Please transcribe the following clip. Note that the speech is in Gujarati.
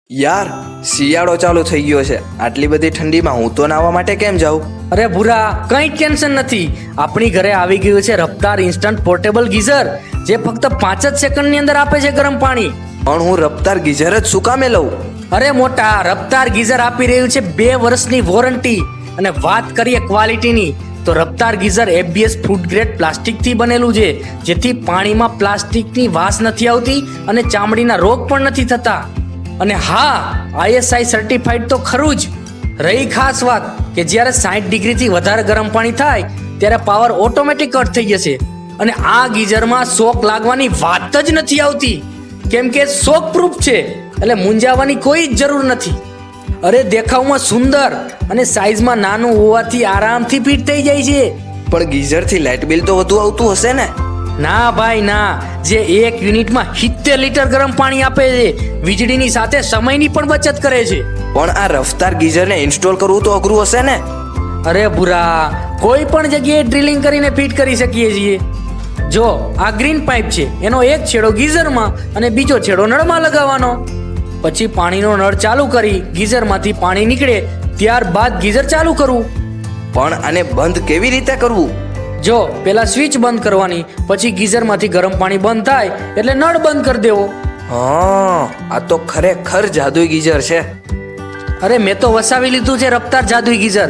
યાર શિયાળો ચાલુ થઈ ગયો છે. આટલી બધી ઠંડીમાં હું તો નાહવા માટે કેમ જાઉં? અરે ભૂરા, કઈ ટેન્શન નથી. આપણી ઘરે આવી ગયું છે રફતાર ઇન્સ્ટન્ટ પોર્ટેબલ ગીઝર, જે ફક્ત 5 જ સેકન્ડની અંદર આપે છે ગરમ પાણી. પણ હું રફતાર ગીઝર જ શું કામે લઉં? અરે મોટા, રફતાર ગીઝર આપી રહ્યું છે 2 વર્ષની વોરંટી. અને વાત કરીએ ક્વોલિટીની, તો રફતાર ગીઝર એબીએસ ફૂડ ગ્રેડ પ્લાસ્ટિકથી બનેલું છે, જેથી પાણીમાં પ્લાસ્ટિકની વાસ નથી આવતી અને ચામડીના રોગ પણ નથી થતા. અને હા, ISI સર્ટિફાઈડ તો ખરું જ. રહી ખાસ વાત કે જ્યારે 60 ડિગ્રીથી વધારે ગરમ પાણી થાય ત્યારે પાવર ઓટોમેટિક કટ થઈ જશે. અને આ ગીઝરમાં શોક લાગવાની વાત જ નથી આવતી, કેમ કે શોક પ્રૂફ છે, એટલે મૂંઝાવાની કોઈ જ જરૂર નથી. અરે દેખાવમાં સુંદર અને સાઈઝમાં નાનું હોવાથી આરામથી ફિટ થઈ જાય છે. પણ ગીઝરથી લાઇટ બિલ તો વધુ આવતું હશે ને? ના ભાઈ ના, જે 1 યુનિટમાં 70 લીટર ગરમ પાણી આપે છે, વીજળીની સાથે સમયની પણ બચત કરે છે. પણ આ રફતાર ગીઝરને ઇન્સ્ટોલ કરવું તો અઘરું હશે ને? અરે ભૂરા, કોઈ પણ જગ્યાએ ડ્રિલિંગ કરીને ફિટ કરી શકીએ છીએ. જો આ ગ્રીન પાઇપ છે, એનો એક છેડો ગીઝરમાં અને બીજો છેડો નળમાં લગાવવાનો. પછી પાણીનો નળ ચાલુ કરી ગીઝરમાંથી પાણી નીકળે ત્યારબાદ ગીઝર ચાલુ કરવું. પણ આને બંધ કેવી રીતે કરવું? જો પેલા સ્વિચ બંધ કરવાની, પછી ગીઝરમાંથી ગરમ પાણી બંધ થાય એટલે નળ બંધ કરી દેવો. હા, આ તો ખરેખર જાદુઈ ગીઝર છે. અરે મેં તો વસાવી લીધું છે રફતાર જાદુઈ ગીઝર.